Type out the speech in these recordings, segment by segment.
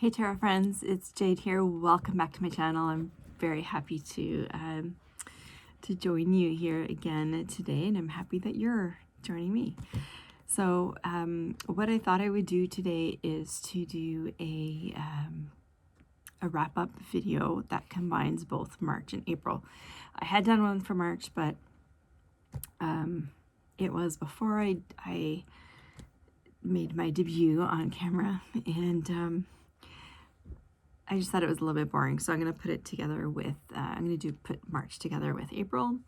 Hey Tarot friends, it's Jade here. Welcome back to my channel. I'm very happy to join you here again today, and I'm happy that you're joining me. So what I thought I would do today is to do a wrap-up video that combines both March and April. I had done one for March, but it was before I made my debut on camera, and I just thought it was a little bit boring, so I'm going to put it together with, put March together with April.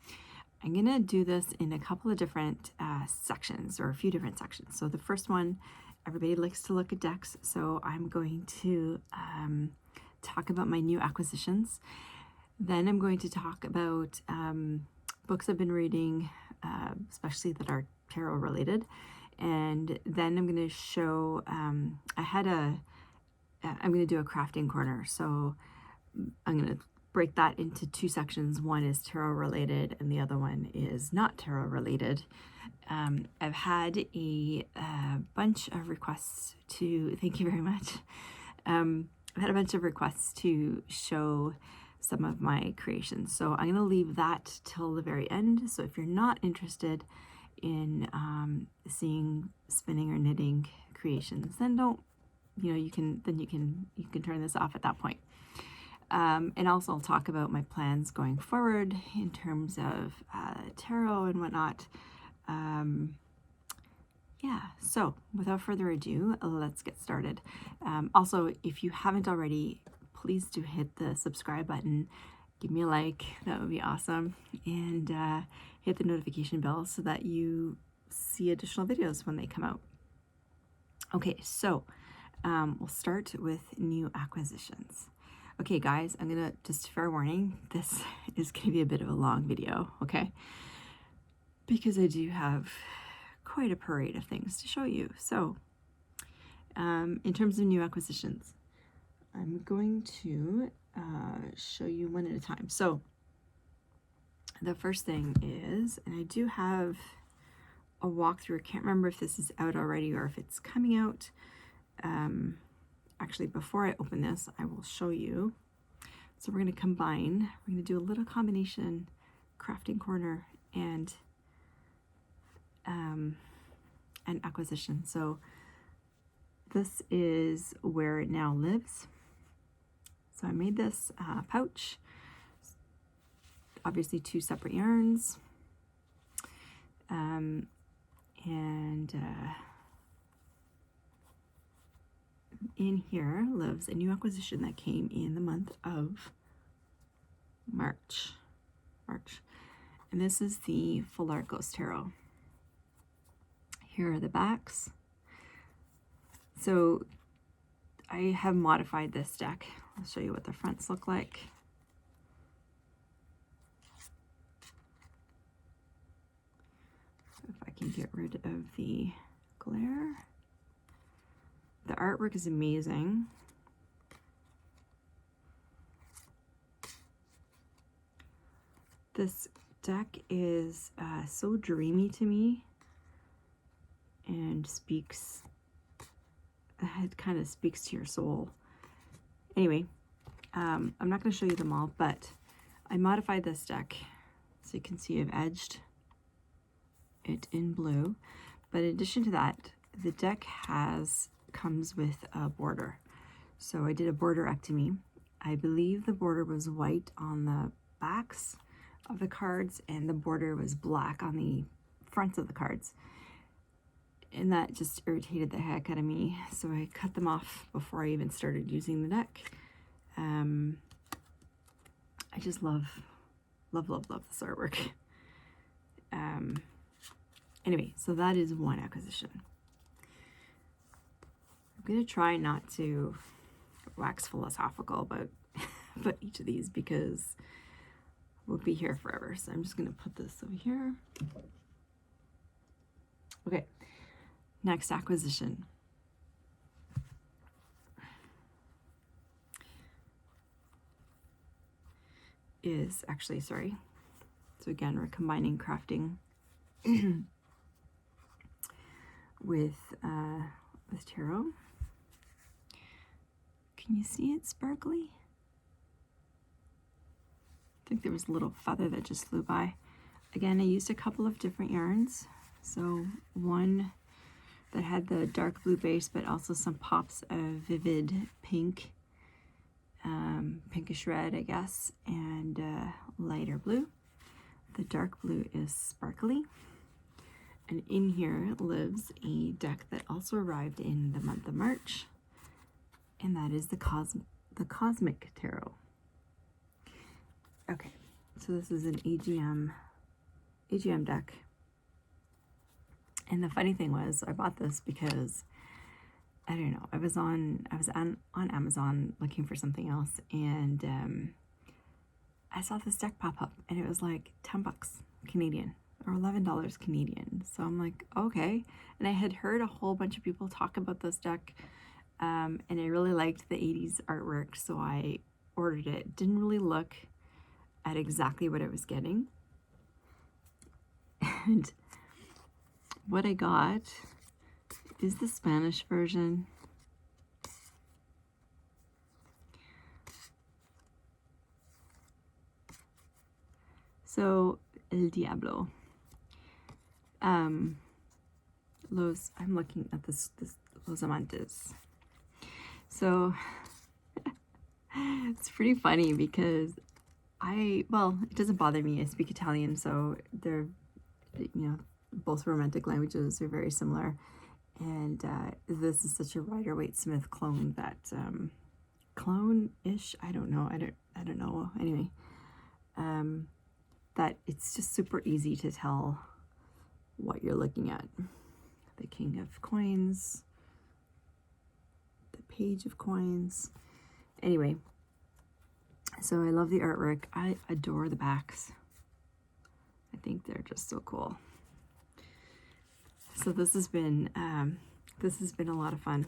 I'm going to do this in a couple of different sections, or a few different sections. So the first one, everybody likes to look at decks, so I'm going to talk about my new acquisitions. Then I'm going to talk about books I've been reading, especially that are tarot related. And then I'm going to show, I'm going to do a crafting corner. So I'm going to break that into two sections. One is tarot related and the other one is not tarot related. I've had a bunch of requests to, thank you very much. I've had a bunch of requests to show some of my creations. So I'm going to leave that till the very end. So if you're not interested in seeing spinning or knitting creations, then don't, you can turn this off at that point. And also I'll talk about my plans going forward in terms of tarot and whatnot. Yeah, so without further ado, let's get started. Also, if you haven't already, please do hit the subscribe button, give me a like, that would be awesome, and hit the notification bell so that you see additional videos when they come out. Okay, so we'll start with new acquisitions. Okay guys, I'm gonna, just fair warning, this is gonna be a bit of a long video, okay? Because I do have quite a parade of things to show you. So in terms of new acquisitions, I'm going to show you one at a time. So the first thing is, and I do have a walkthrough, I can't remember if this is out already or if it's coming out. Actually, before I open this, I will show you. So we're going to combine, we're going to do a little combination crafting corner and an acquisition. So this is Where It Now Lives. So I made this pouch, obviously 2 separate yarns, and in here lives a new acquisition that came in the month of March. And this is the full Archos tarot. Here are the backs. So I have modified this deck. I'll show you what the fronts look like. So if I can get rid of the glare. The artwork is amazing. This deck is so dreamy to me and speaks, it kind of speaks to your soul. Anyway, I'm not going to show you them all, but I modified this deck. So you can see I've edged it in blue. But in addition to that, the deck comes with a border. So I did a borderectomy. I believe the border was white on the backs of the cards and the border was black on the fronts of the cards. And that just irritated the heck out of me. So I cut them off before I even started using the deck. I just love this artwork. Anyway, so that is one acquisition. I'm going to try not to wax philosophical about each of these because we'll be here forever. So I'm just going to put this over here. Okay, next acquisition. Is actually, sorry. So again, we're combining crafting with tarot. Can you see it sparkly? I think there was a little feather that just flew by. Again, I used a couple of different yarns. So one that had the dark blue base, but also some pops of vivid pink, pinkish red, I guess, and lighter blue. The dark blue is sparkly. And in here lives a deck that also arrived in the month of March, and that is the Cosmic Tarot. Okay, so this is an AGM deck. And the funny thing was, I bought this because, I don't know, I was on Amazon looking for something else, and I saw this deck pop up, and it was like 10 bucks Canadian or $11 Canadian. So I'm like, okay. And I had heard a whole bunch of people talk about this deck, and I really liked the 80s artwork, so I ordered it. Didn't really look at exactly what I was getting. And what I got is the Spanish version. So, El Diablo. I'm looking at this Los Amantes. So, it's pretty funny because well, it doesn't bother me. I speak Italian, so they're, both romantic languages are very similar. And this is such a Rider-Waite-Smith clone that, clone-ish, I don't know. I don't know. Anyway, that it's just super easy to tell what you're looking at. The King of Coins, the Page of Coins. Anyway, so I love the artwork. I adore the backs. I think they're just so cool. So this has been a lot of fun.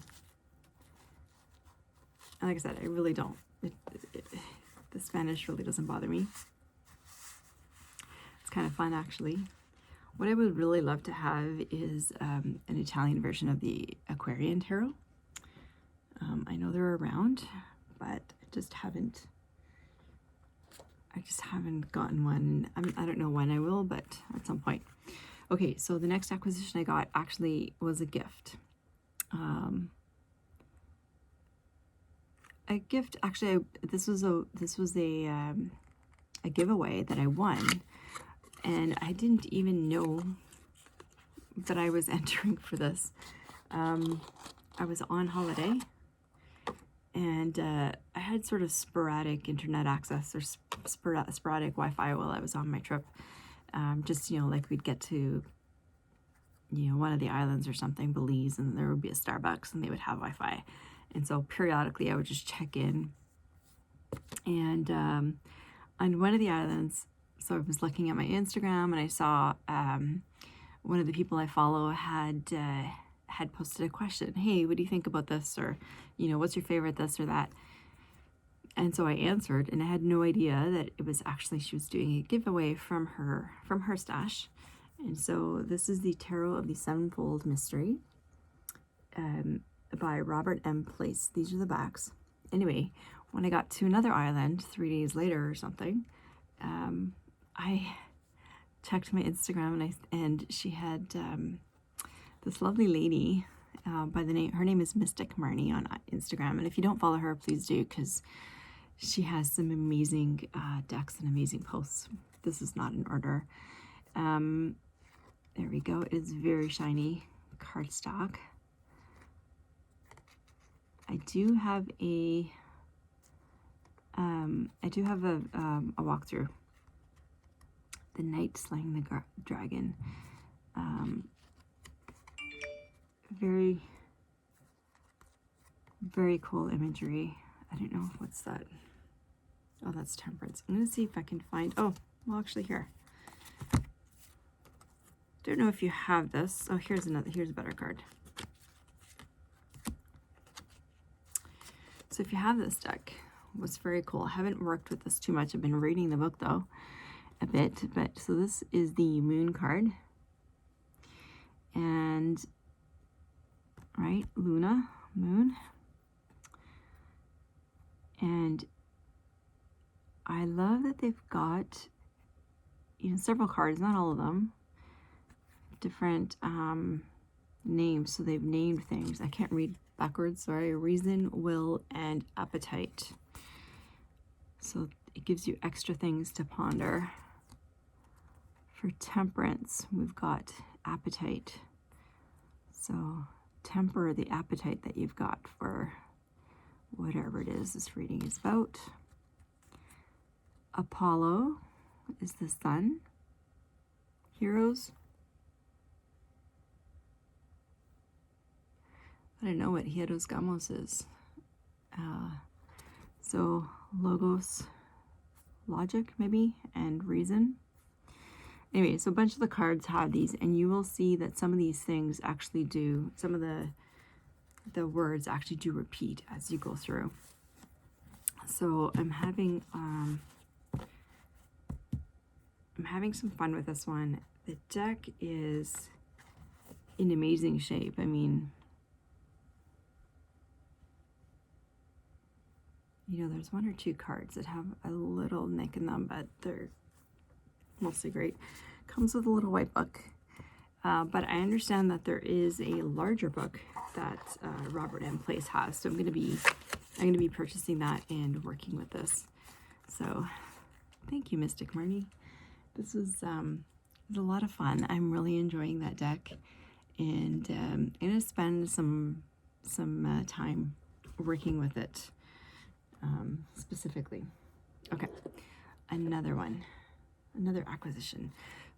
And like I said, I really don't. The Spanish really doesn't bother me. It's kind of fun, actually. What I would really love to have is an Italian version of the Aquarian Tarot. I know they're around, but I just haven't gotten one. I don't know when I will, but at some point. Okay, so the next acquisition I got actually was a gift. Actually, this was a giveaway that I won, and I didn't even know that I was entering for this. I was on holiday, and I had sort of sporadic internet access or sporadic Wi-Fi while I was on my trip. Just, like we'd get to, one of the islands or something, Belize, and there would be a Starbucks and they would have Wi-Fi. And so periodically I would just check in. And on one of the islands, so I was looking at my Instagram and I saw one of the people I follow had posted a question. Hey, what do you think about this? Or, what's your favorite this or that? And so I answered, and I had no idea that it was actually, she was doing a giveaway from her stash. And so this is the Tarot of the Sevenfold Mystery by Robert M. Place. These are the backs. Anyway, when I got to another island 3 days later or something, I checked my Instagram and she had this lovely lady by the name, her name is Mystic Marnie on Instagram. And if you don't follow her, please do, because she has some amazing decks and amazing posts. This is not in order. There we go. It is very shiny cardstock. I do have a walkthrough. The Knight Slaying the Dragon. Very, very cool imagery. I don't know what's that. Oh, that's Temperance. I'm gonna see if I can find. Oh, well, actually, here. Don't know if you have this. Oh, here's another. Here's a better card. So if you have this deck, what's very cool. I haven't worked with this too much. I've been reading the book though, a bit. But so this is the Moon card, and right, Luna, Moon. And I love that they've got, you know, several cards, not all of them, different names. So they've named things. I can't read backwards, sorry. Reason, will, and appetite. So it gives you extra things to ponder. For temperance, we've got appetite. So temper the appetite that you've got for whatever it is this reading is about. Apollo is the sun. Heroes. I don't know what Hieros Gamos is. So logos, logic maybe, and reason. Anyway, so a bunch of the cards have these, and you will see that some of these things actually do, some of the words actually do repeat as you go through. So I'm having some fun with this one. The deck is in amazing shape. I mean, you know, there's one or two cards that have a little nick in them, but they're mostly great. Comes with a little white book, but I understand that there is a larger book that Robert M. Place has, so I'm going to be purchasing that and working with this. So thank you, Mystic Marnie. This was a lot of fun. I'm really enjoying that deck, and I'm going to spend some time working with it specifically. Okay, another one. Another acquisition.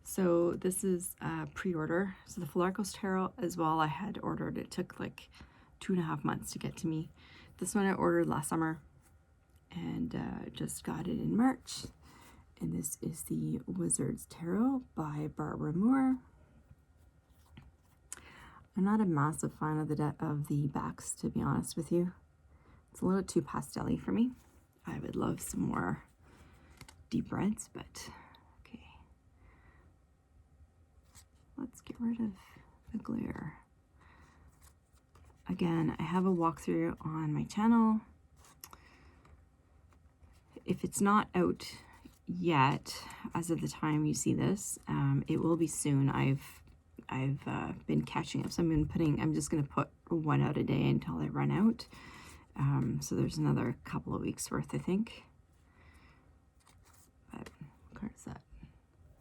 So this is pre-order. So the Archos Tarot as well, I had ordered. It took like 2.5 months to get to me. This one I ordered last summer and just got it in March. And this is the Wizard's Tarot by Barbara Moore. I'm not a massive fan of the backs, to be honest with you. It's a little too pastel-y for me. I would love some more deep reds, but let's get rid of the glare. Again, I have a walkthrough on my channel. If it's not out yet, as of the time you see this, it will be soon. I've been catching up, so I'm just gonna put one out a day until I run out. So there's another couple of weeks worth, I think. But what card is that?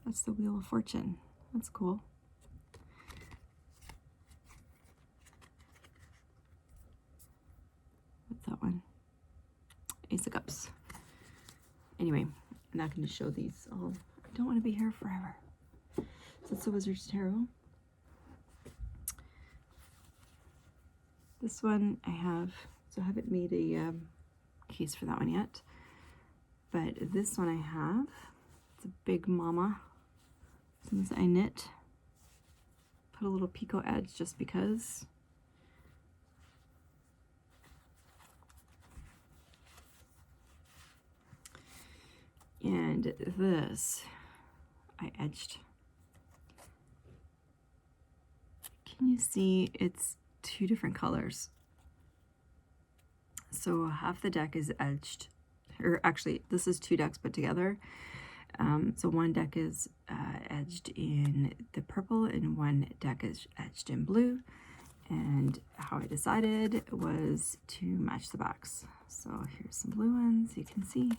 That's the Wheel of Fortune. That's cool. What's that one? Ace of Cups. Anyway, I'm not going to show these all. I don't want to be here forever. So it's the Wizard's Tarot. This one I have, so I haven't made a case for that one yet. But this one I have, it's a big mama. Since I knit, put a little picot edge just because. And this I edged. Can you see it's two different colors? So half the deck is edged, or actually this is two decks put together. So one deck is edged in the purple and one deck is edged in blue. And how I decided was to match the backs. So here's some blue ones, you can see.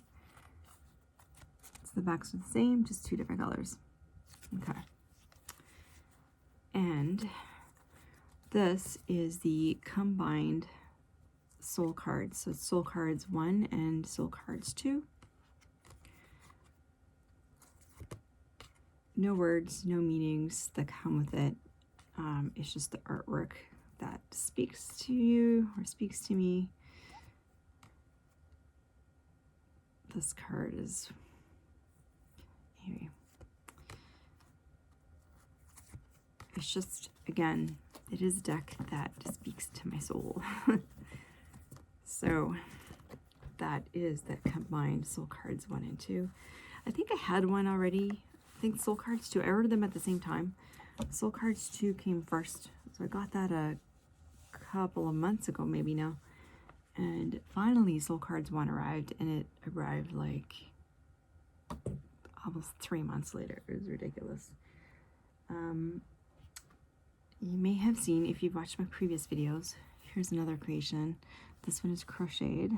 So the backs are the same, just two different colors. Okay. And this is the combined soul cards. So it's soul cards 1 and soul cards 2. No words, no meanings that come with it. It's just the artwork that speaks to you or speaks to me. This card is, anyway, it's just, again, it is a deck that speaks to my soul. So that is the combined soul cards 1 and 2. I think I had one already. I think soul cards 2, I ordered them at the same time. Soul cards 2 came first. So I got that a couple of months ago, maybe now. And finally Soul Cards 1 arrived, and it arrived like almost 3 months later. It was ridiculous. You may have seen, if you've watched my previous videos, here's another creation. This one is crocheted.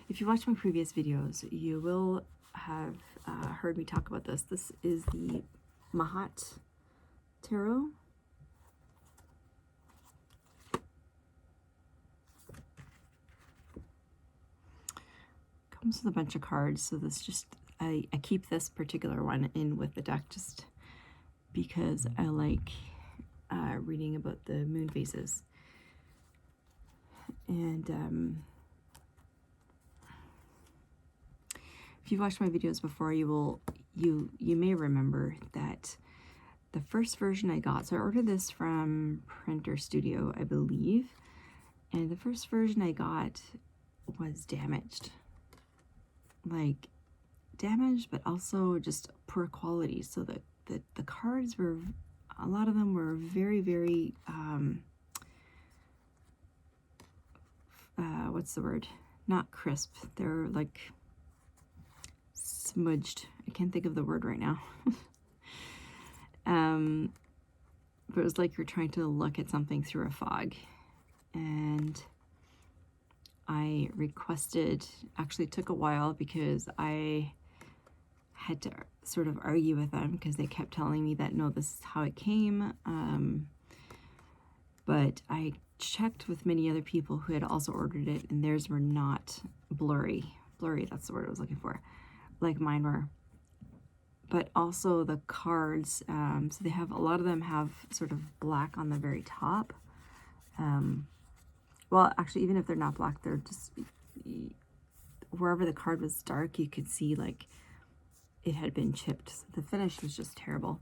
If you watch my previous videos, you will have heard me talk about this. This is the Mahat Tarot. Comes with a bunch of cards, so this just, I keep this particular one in with the deck just because I like reading about the moon phases. And if you've watched my videos before, you may remember that the first version I got, so I ordered this from Printer Studio, I believe, and the first version I got was damaged. Like damaged, but also just poor quality. So that the cards were, a lot of them were very, very what's the word? Not crisp. They're like smudged. I can't think of the word right now. But it was like you're trying to look at something through a fog. And I requested, actually it took a while because I had to sort of argue with them because they kept telling me that no, this is how it came. But I checked with many other people who had also ordered it, and theirs were not blurry. Blurry, that's the word I was looking for, like mine were. But also the cards, so they have, a lot of them have sort of black on the very top. Well, actually, even if they're not black, they're just, wherever the card was dark, you could see like it had been chipped. So the finish was just terrible.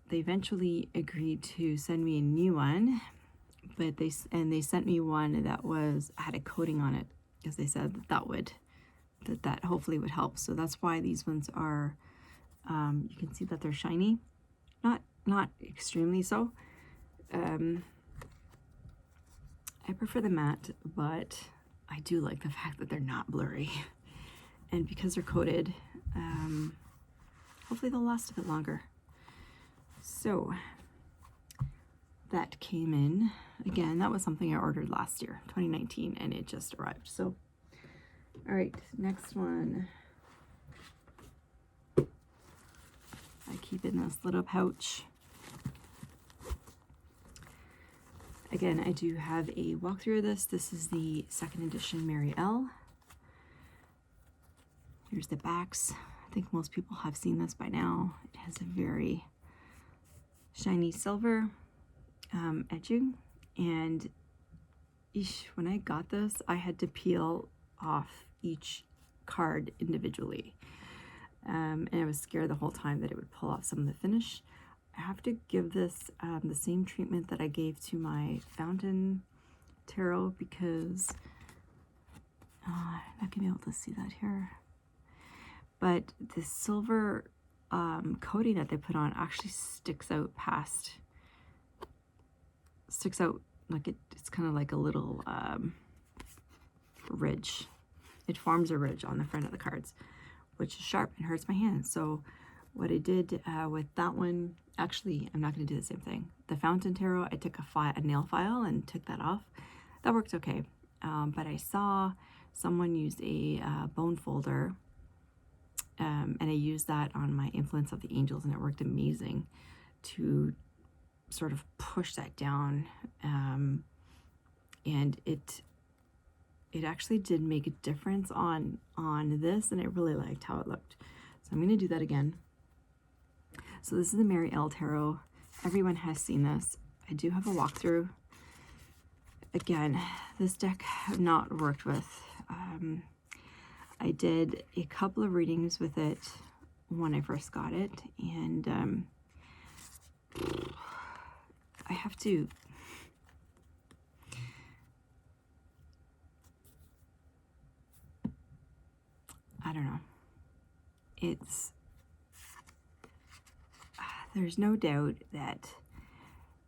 They eventually agreed to send me a new one, but they sent me one that had a coating on it because they said that hopefully would help. So that's why these ones are, you can see that they're shiny, not extremely so. I prefer the matte, but I do like the fact that they're not blurry. And because they're coated, hopefully they'll last a bit longer. So that came in. Again, that was something I ordered last year, 2019, and it just arrived. So, all right, next one. I keep in this little pouch. Again, I do have a walkthrough of this. This is the 2nd edition Mary L. Here's the backs. I think most people have seen this by now. It has a very shiny silver edging. And when I got this, I had to peel off each card individually. And I was scared the whole time that it would pull off some of the finish. I have to give this the same treatment that I gave to my Fountain Tarot because I'm not gonna be able to see that here. But the silver coating that they put on actually sticks out like it's kind of like a little ridge. It forms a ridge on the front of the cards, which is sharp and hurts my hands. So what I did with that one, actually, I'm not going to do the same thing. The Fountain Tarot, I took a nail file and took that off. That worked okay. But I saw someone use a bone folder, and I used that on my Influence of the Angels, and it worked amazing to sort of push that down. And it actually did make a difference on this, and I really liked how it looked. So I'm going to do that again. So this is the Mary L. Tarot. Everyone has seen this. I do have a walkthrough. Again, this deck I've not worked with. I did a couple of readings with it when I first got it, and I have to... I don't know. It's there's no doubt that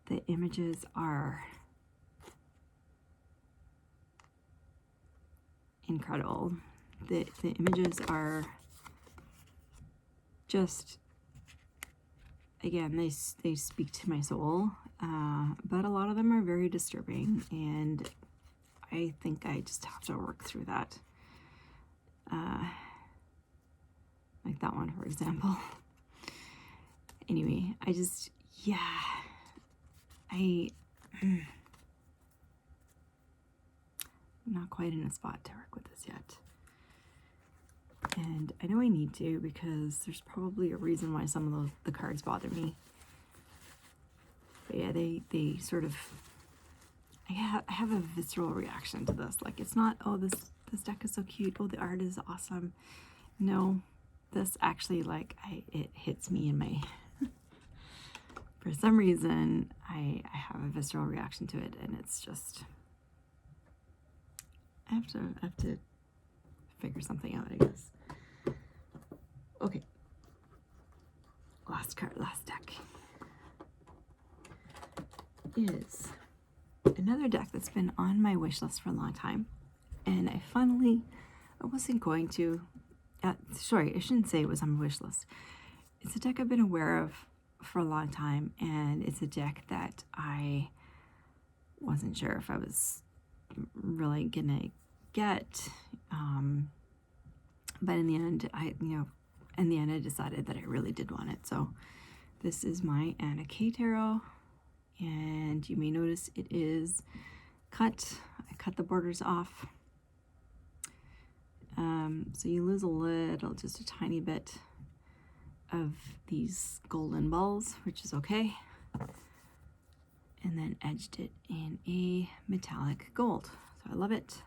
the images are incredible. The images are just, again, they speak to my soul, but a lot of them are very disturbing, and I think I just have to work through that. Like that one, for example. Anyway, I'm not quite in a spot to work with this yet. And I know I need to, because there's probably a reason why some of the cards bother me. But yeah, they sort of, I have a visceral reaction to this. Like, it's not, oh, this deck is so cute, oh, the art is awesome. No, this actually, like, it hits me in my, for some reason, I have a visceral reaction to it, and it's just, I have to figure something out, I guess. Okay. Last card, last deck is another deck that's been on my wish list for a long time. And I wasn't going to, sorry, I shouldn't say it was on my wish list. It's a deck I've been aware of for a long time, and it's a deck that I wasn't sure if I was really gonna get, but in the end, I decided that I really did want it. So this is my Sidekick Tarot, and you may notice it is cut. I cut the borders off, so you lose a little, just a tiny bit of these golden balls, which is okay, and then edged it in a metallic gold. So I love it.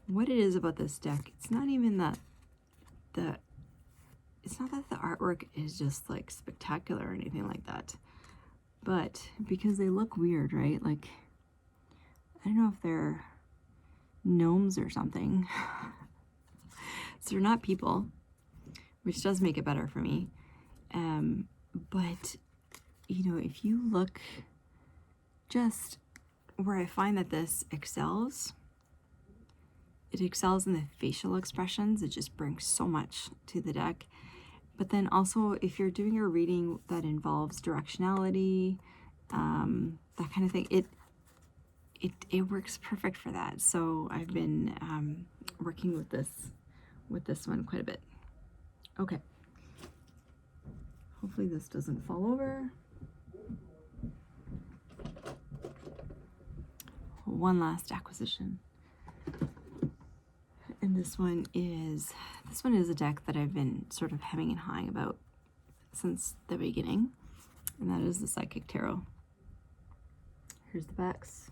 What it is about this deck, it's not even that it's not that the artwork is just like spectacular or anything like that, but because they look weird, right? Like, I don't know if they're gnomes or something. So they're not people, which does make it better for me. But, you know, if you look, just where I find that this excels, it excels in the facial expressions. It just brings so much to the deck. But then also, if you're doing a reading that involves directionality, that kind of thing, it works perfect for that. So I've been working with this one quite a bit. Okay. Hopefully this doesn't fall over. One last acquisition. And this one is a deck that I've been sort of hemming and hawing about since the beginning, and that is the Sidekick Tarot. Here's the backs.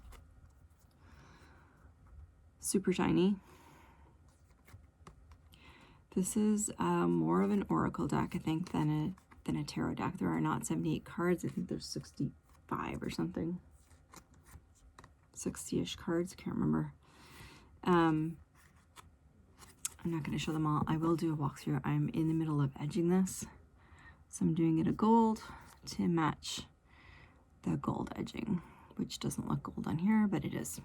Super shiny. This is more of an oracle deck, I think, than a tarot deck. There are not 78 cards. I think there's 65 or something. 60-ish cards. I can't remember. I'm not going to show them all. I will do a walkthrough. I'm in the middle of edging this, so I'm doing it a gold to match the gold edging, which doesn't look gold on here, but it is.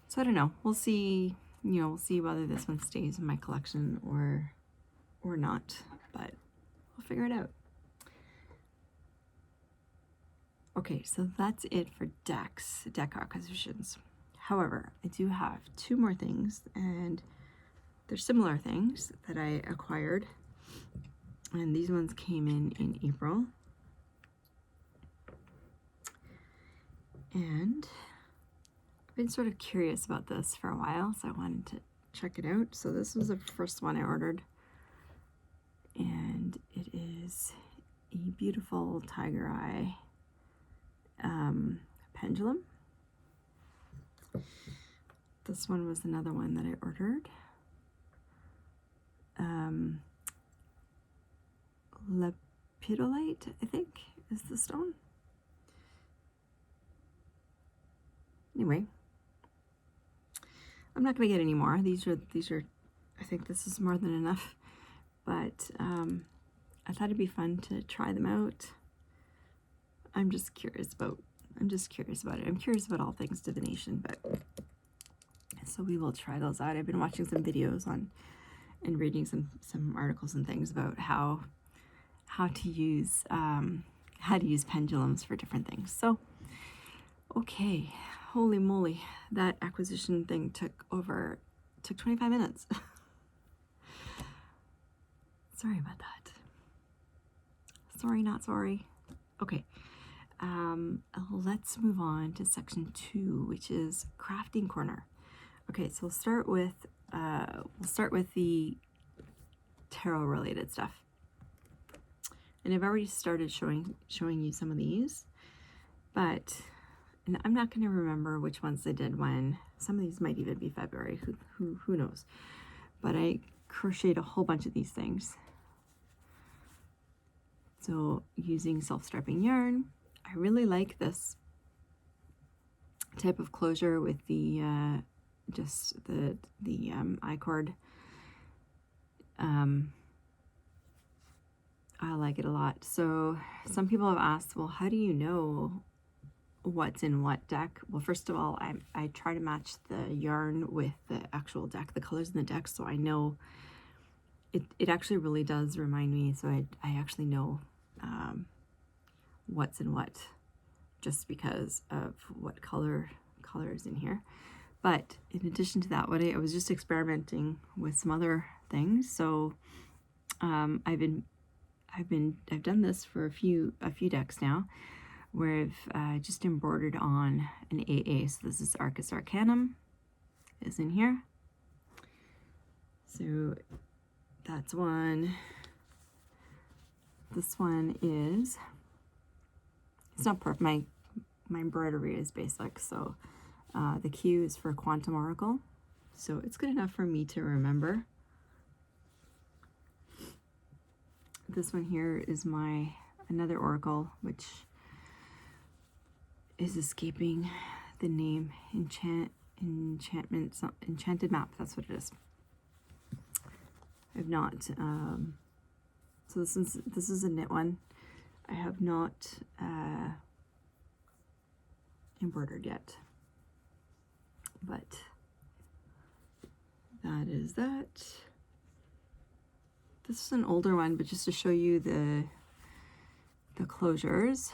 So I don't know. We'll see. You know, we'll see whether this one stays in my collection or not, but we'll figure it out. Okay, so that's it for deck acquisitions. However, I do have two more things, and they're similar things that I acquired, and these ones came in April. And I've been sort of curious about this for a while, so I wanted to check it out. So this was the first one I ordered, and it is a beautiful tiger eye pendulum. This one was another one that I ordered. Lepidolite, I think, is the stone. Anyway, I'm not going to get any more. These are think this is more than enough, but I thought it'd be fun to try them out. I'm just curious about it. I'm curious about all things divination, but so we will try those out. I've been watching some videos on and reading some articles and things about how to use pendulums for different things. So okay, holy moly, that acquisition thing took 25 minutes. Sorry about that. Sorry, not sorry. Okay. Let's move on to section 2, which is crafting corner. Okay, so we'll start with the tarot related stuff. And I've already started showing you some of these, but and I'm not going to remember which ones I did when. Some of these might even be February. Who knows? But I crocheted a whole bunch of these things. So using self-striping yarn, I really like this type of closure with the just the I-cord. I like it a lot. So some people have asked, well, how do you know what's in what deck? Well, first of all, I try to match the yarn with the actual deck, the colors in the deck, so I know it actually really does remind me, so I actually know what's in what, just because of what color is in here. But in addition to that, I was just experimenting with some other things. So I've done this for a few decks now, where I've just embroidered on an AA. So this is Arcus Arcanum is in here. So that's one. This one is, it's not perfect. My embroidery is basic, so the Q is for Quantum Oracle, so it's good enough for me to remember. This one here is another oracle, which is escaping the name. Enchanted Map, that's what it is. I've not so this is a knit one. I have not embroidered yet, but that is that. This is an older one, but just to show you the closures.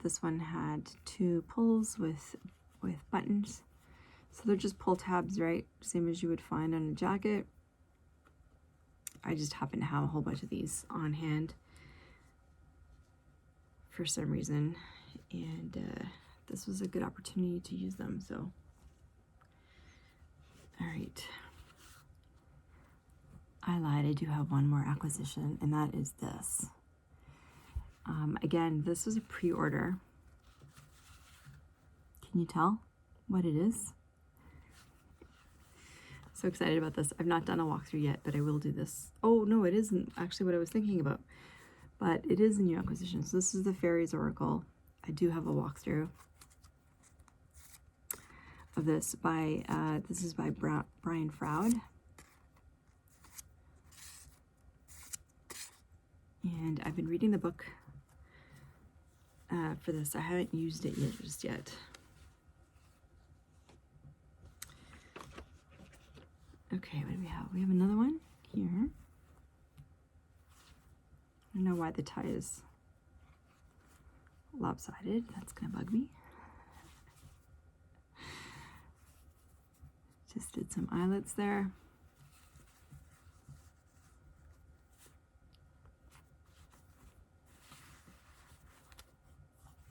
This one had 2 pulls with buttons, so they're just pull tabs, right? Same as you would find on a jacket. I just happen to have a whole bunch of these on hand for some reason, and this was a good opportunity to use them. So, all right. I lied, I do have one more acquisition, and that is this. Again, this was a pre-order. Can you tell what it is? So excited about this. I've not done a walkthrough yet, but I will do this. Oh, no, it isn't actually what I was thinking about, but it is a new acquisition. So this is the Fairies Oracle. I do have a walkthrough of this this is by Brian Froud. And I've been reading the book for this. I haven't used it just yet. Okay, what do we have? We have another one here. I don't know why the tie is lopsided. That's gonna bug me. Just did some eyelets there.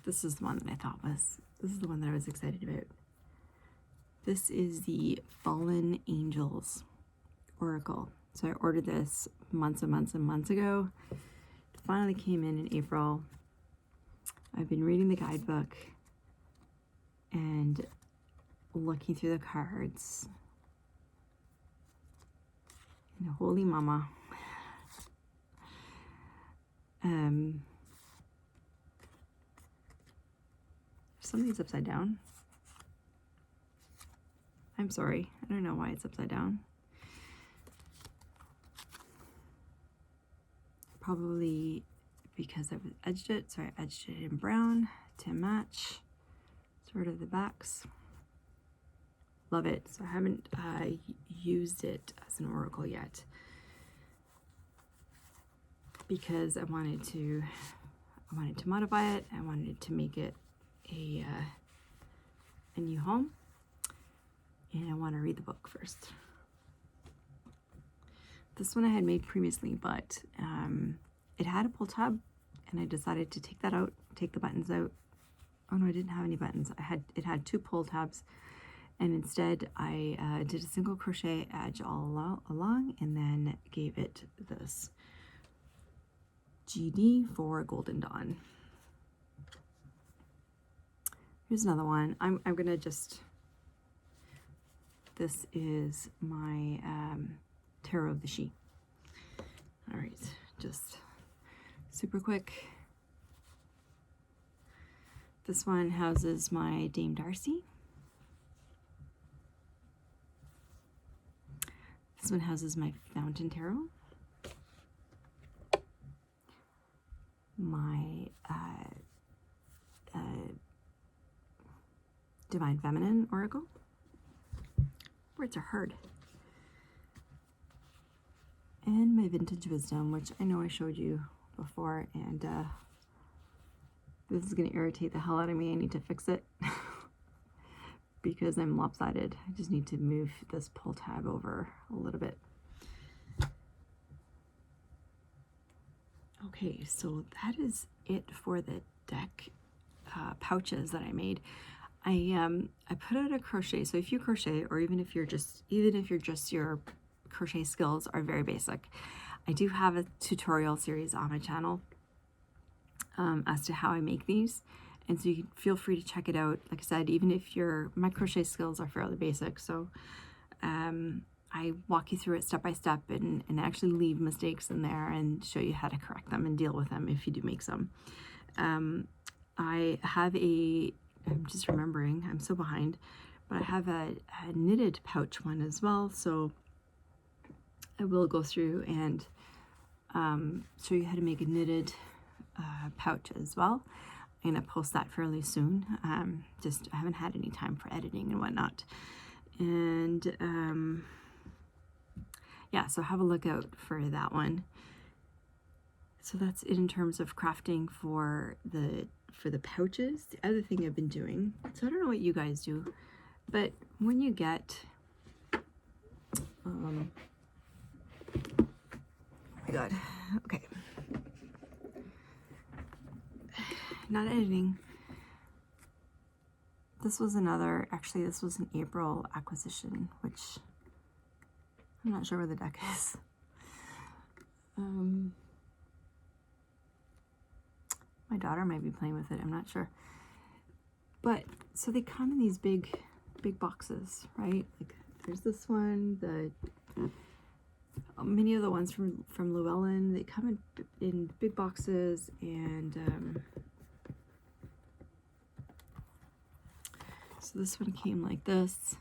This is the one that this is the one that I was excited about. This is the Fallen Angels Oracle. So I ordered this months and months and months ago. It finally came in April. I've been reading the guidebook and looking through the cards. And holy mama. Something's upside down. I'm sorry. I don't know why it's upside down. probably because I've edged it, so I edged it in brown to match sort of the backs. Love it. So I haven't used it as an oracle yet because I wanted to modify it. I wanted to make it a new home, and I want to read the book first. This one I had made previously, but it had a pull tab, and I decided to take that out, take the buttons out. Oh no, I didn't have any buttons. It had 2 pull tabs, and instead I did a single crochet edge all along, and then gave it this GD for Golden Dawn. Here's another one. I'm gonna just, this is my Tarot of the She. All right, just super quick. This one houses my Dame Darcy. This one houses my Fountain Tarot. My Divine Feminine Oracle. Words are hard. And my Vintage Wisdom, which I know I showed you before, and this is going to irritate the hell out of me. I need to fix it because I'm lopsided. I just need to move this pull tab over a little bit. Okay, so that is it for the deck pouches that I made. I put out a crochet. So if you crochet, or even if you're just your crochet skills are very basic, I do have a tutorial series on my channel as to how I make these, and so you can feel free to check it out. Like I said, even if my crochet skills are fairly basic, so I walk you through it step by step, and actually leave mistakes in there and show you how to correct them and deal with them if you do make some. I have I'm just remembering, I'm so behind, but I have a knitted pouch one as well, so I will go through and show you how to make a knitted pouch as well. I'm going to post that fairly soon. Just I haven't had any time for editing and whatnot. And yeah, so have a look out for that one. So that's it in terms of crafting for the pouches. The other thing I've been doing, so I don't know what you guys do, but when you get oh my god, okay, not editing. This was actually this was an April acquisition, which I'm not sure where the deck is. My daughter might be playing with it, I'm not sure. But so they come in these big boxes, right? Like there's this one, many of the ones from Llewellyn, they come in big boxes, and so this one came like this,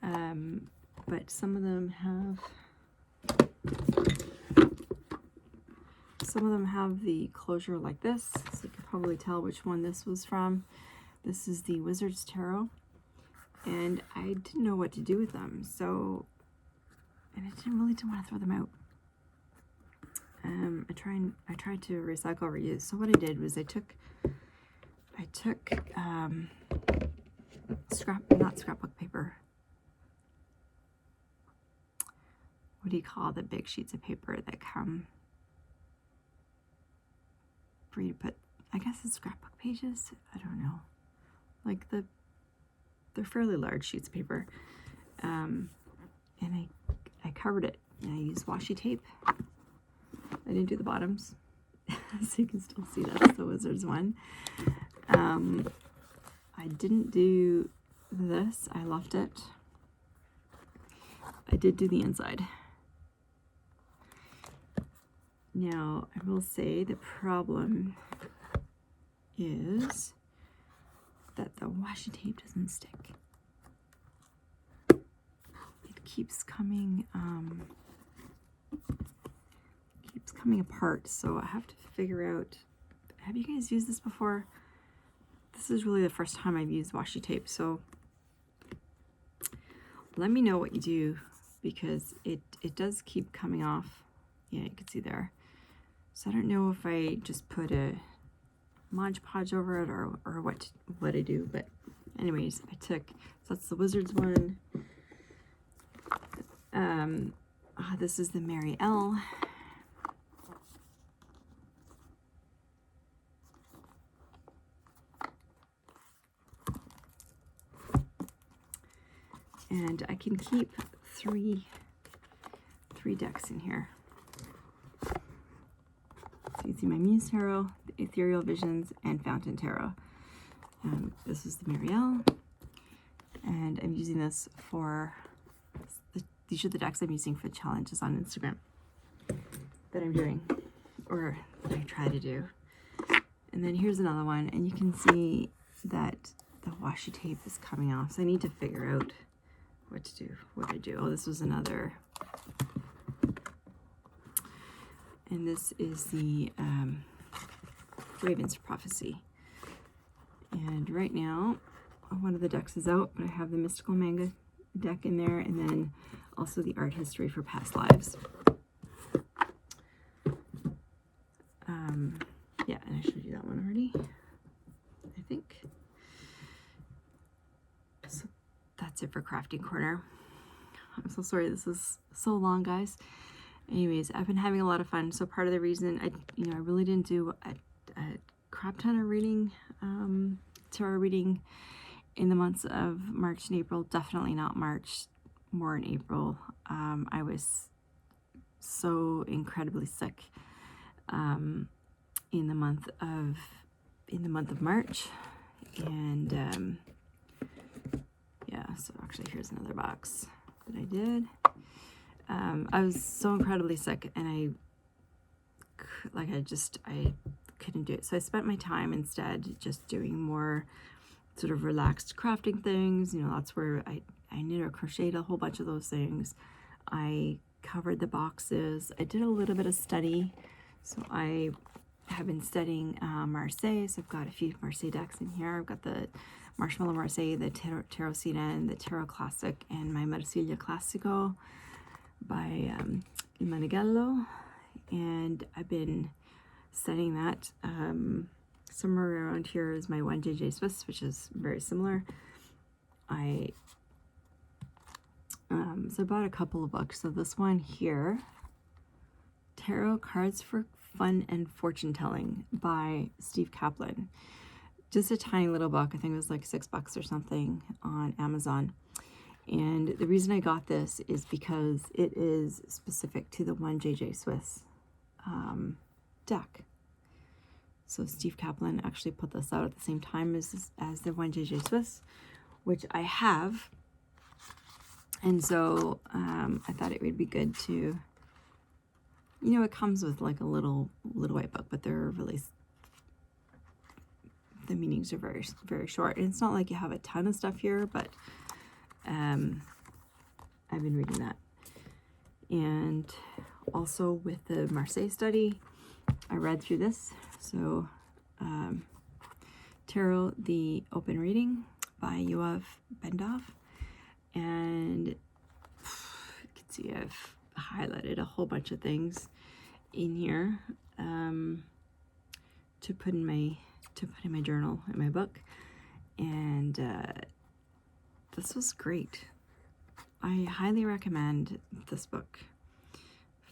but some of them have the closure like this, so you can probably tell which one this was from. This is the Wizard's Tarot, and I didn't know what to do with them, so, and I didn't want to throw them out. I tried to recycle, reuse. So what I did was I took not scrapbook paper. What do you call the big sheets of paper that come for you to put, I guess it's scrapbook pages, I don't know, like they're fairly large sheets of paper, and I covered it, and I used washi tape. I didn't do the bottoms so you can still see that's the Wizard's one. I didn't do this, I left it. I did do the inside. Now, I will say the problem is that the washi tape doesn't stick. It keeps coming coming apart, so I have to figure out, have you guys used this before? This is really the first time I've used washi tape, so let me know what you do, because it does keep coming off. Yeah, you can see there. So I don't know if I just put a Mod Podge over it or what I do, but anyways, I took, so that's the Wizards one. This is the Mary L. And I can keep three decks in here. So you can see my Muse Tarot, the Ethereal Visions, and Fountain Tarot. This is the Mary L. And I'm using this for, these are the decks I'm using for challenges on Instagram that I'm doing, or that I try to do. And then here's another one, and you can see that the washi tape is coming off. So I need to figure out what to do, what I do. Oh, this was another, and this is the Raven's Prophecy. And right now, one of the decks is out, but I have the Mystical Manga deck in there, and then also the Art History for Past Lives. Yeah, and I showed you that one already, I think. So that's it for Crafting Corner. I'm so sorry this is so long, guys. Anyways, I've been having a lot of fun. So part of the reason I really didn't do a crap ton of reading, tarot reading in the months of March and April. Definitely not March, more in April. I was so incredibly sick in the month of March, and yeah. So actually, here's another box that I did. I was so incredibly sick, and I couldn't do it. So I spent my time instead just doing more sort of relaxed crafting things. You know, that's where I knit or crocheted a whole bunch of those things. I covered the boxes. I did a little bit of study. So I have been studying Marseille. So I've got a few Marseille decks in here. I've got the Marshmallow Marseille, the Tarot Siren, the Tarot Classic, and my Marsiglia Classico by Il Manigallo. And I've been studying that. Somewhere around here is my 1JJ Swiss, which is very similar. So I bought a couple of books. So this one here, Tarot Cards for Fun and Fortune Telling by Steve Kaplan. Just a tiny little book. I think it was like $6 or something on Amazon. And the reason I got this is because it is specific to the 1JJ Swiss deck. So Steve Kaplan actually put this out at the same time as the 1JJ Swiss, which I have. And so I thought it would be good to, you know, it comes with like a little white book, but they're really, the meanings are very, very short. And it's not like you have a ton of stuff here, but I've been reading that. And also with the Marseille study, I read through this. So Tarot, the Open Reading by Yoav Bendov. And you can see I've highlighted a whole bunch of things in here to put in my journal, in my book. And this was great. I highly recommend this book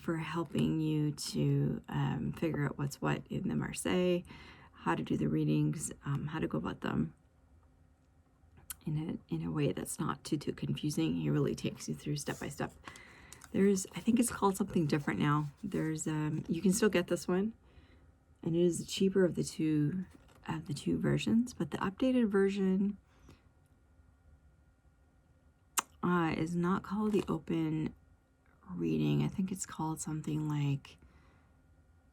for helping you to figure out what's what in the Marseille, how to do the readings, how to go about them in a way that's not too confusing. He really takes you through step by step. There's, I think it's called something different now. There's you can still get this one, and it is the cheaper of the two versions, but the updated version is not called the Open Reading. I think it's called something like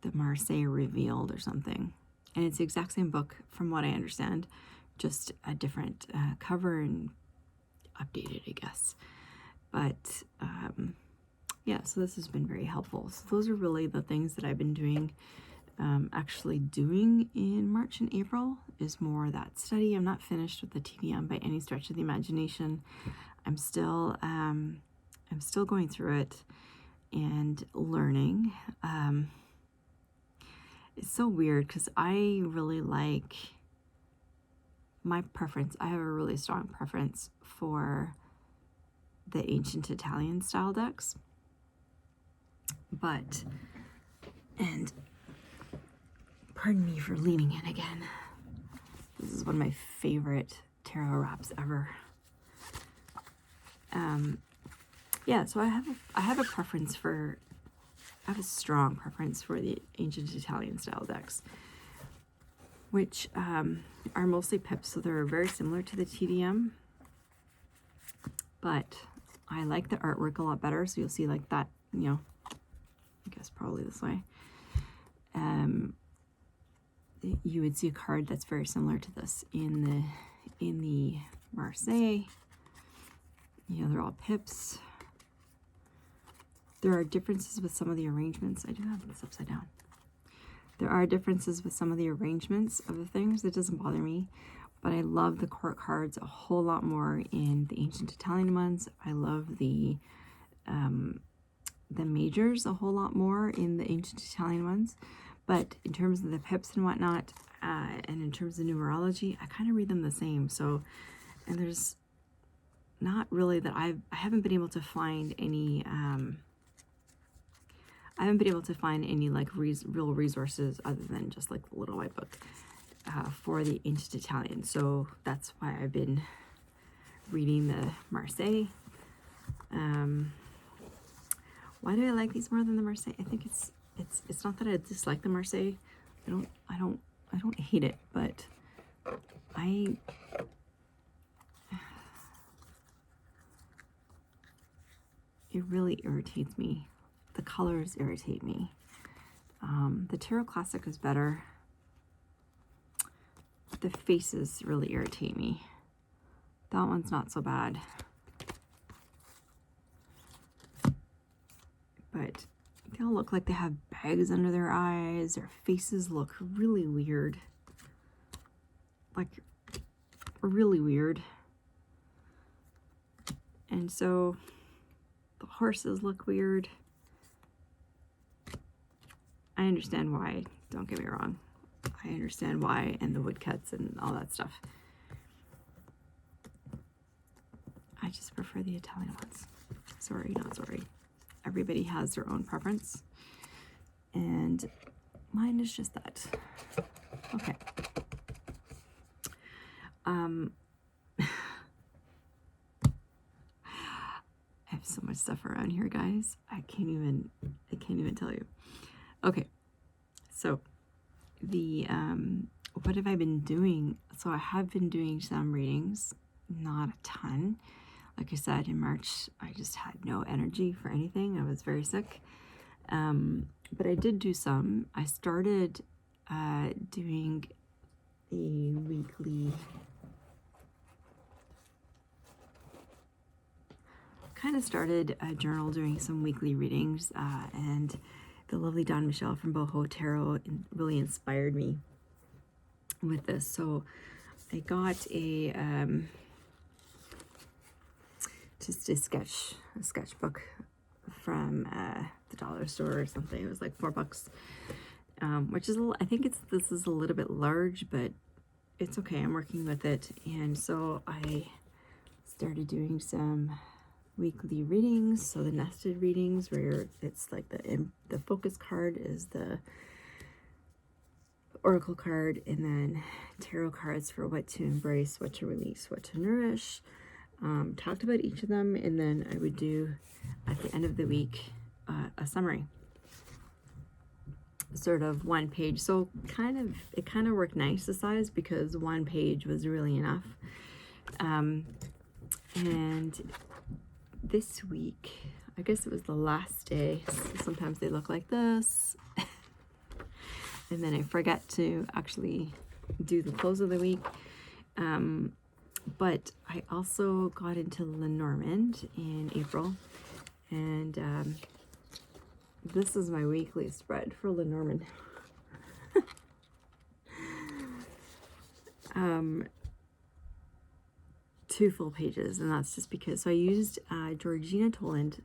the Marseille Revealed or something. And it's the exact same book from what I understand, just a different cover and updated, I guess. But yeah, so this has been very helpful. So those are really the things that I've been doing. Actually doing in March and April is more that study. I'm not finished with the TDM by any stretch of the imagination. I'm still going through it and learning. It's so weird because I really like my preference. I have a really strong preference for the ancient Italian style decks, and pardon me for leaning in again. This is one of my favorite tarot wraps ever. Yeah, so I have a preference for, I have a strong preference for the ancient Italian style decks, which are mostly pips, so they're very similar to the TDM, but I like the artwork a lot better. So you'll see like that, you know, I guess probably this way. You would see a card that's very similar to this in the Marseille. You know, they're all pips. There are differences with some of the arrangements. I do have this upside down. There are differences with some of the arrangements of the things. That doesn't bother me, but I love the court cards a whole lot more in the ancient Italian ones. I love the majors a whole lot more in the ancient Italian ones. But in terms of the pips and whatnot, and in terms of numerology, I kind of read them the same. So, and there's not really that I haven't been able to find any. I haven't been able to find any like real resources other than just like the little white book for the ancient Italian. So that's why I've been reading the Marseille. Why do I like these more than the Marseille? I think it's not that I dislike the Marseille. I don't hate it, but it really irritates me. The colors irritate me. The Tarot Classic is better. The faces really irritate me. That one's not so bad. But they all look like they have bags under their eyes. Their faces look really weird. Like, really weird. And so, the horses look weird. I understand why, don't get me wrong. I understand why, and the woodcuts and all that stuff. I just prefer the Italian ones. Sorry, not sorry. Everybody has their own preference, and mine is just that. Okay. I have so much stuff around here, guys. I can't even tell you. Okay, so the what have I been doing? So I have been doing some readings, not a ton. Like I said, in March, I just had no energy for anything. I was very sick. But I did do some. I started doing a weekly, kind of started a journal doing some weekly readings, and the lovely Dawn Michelle from Boho Tarot really inspired me with this. So I got a just a sketchbook from the dollar store or something. It was like $4, which is I think this is a little bit large, but it's okay. I'm working with it, and so I started doing some weekly readings. So the nested readings, where it's like the focus card is the oracle card, and then tarot cards for what to embrace, what to release, what to nourish. Talked about each of them, and then I would do at the end of the week a summary, sort of one page. So it kind of worked nice, the size, because one page was really enough. And this week, I guess it was the last day. So sometimes they look like this, and then I forget to actually do the close of the week. But I also got into Lenormand in April, And this is my weekly spread for Lenormand. 2 full pages, and that's just because, so I used Georgina Toland.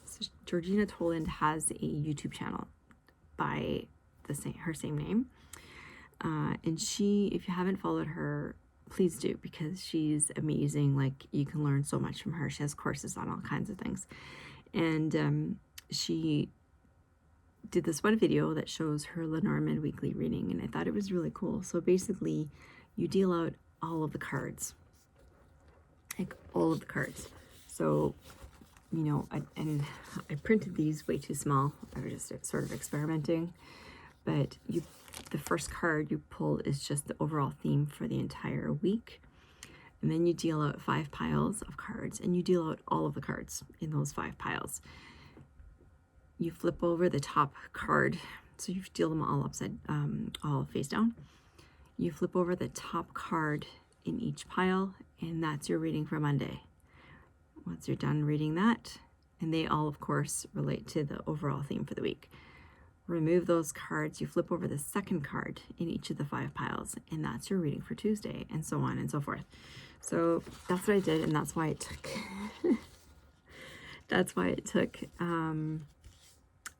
So Georgina Toland has a YouTube channel by her same name, and she, if you haven't followed her, please do, because she's amazing. Like, you can learn so much from her. She has courses on all kinds of things, and she did this one video that shows her Lenormand weekly reading, and I thought it was really cool. So basically, you deal out all of the cards, like all of the cards. So, you know, I printed these way too small. I was just sort of experimenting, but the first card you pull is just the overall theme for the entire week, and then you deal out 5 piles of cards, and you deal out all of the cards in those 5 piles. You flip over the top card, so you deal them all all face down. You flip over the top card in each pile, and that's your reading for Monday. Once you're done reading that, and they all, of course, relate to the overall theme for the week. Remove those cards, you flip over the second card in each of the 5 piles, and that's your reading for Tuesday, and so on and so forth. So that's what I did, and that's why it took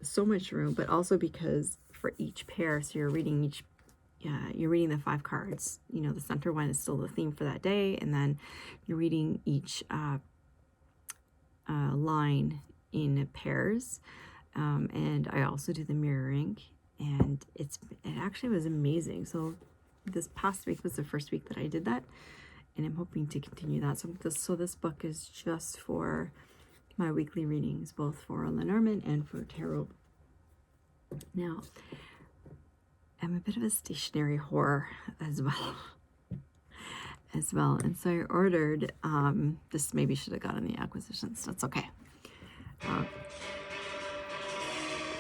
so much room, but also because for each pair, so you're reading the 5 cards. You know, the center one is still the theme for that day, and then you're reading each line in pairs. And I also do the mirroring, and it actually was amazing. So this past week was the first week that I did that, and I'm hoping to continue that. So this book is just for my weekly readings, both for Lenormand and for tarot. Now, I'm a bit of a stationery whore as well. And so I ordered, this maybe should have gotten the acquisitions. That's okay.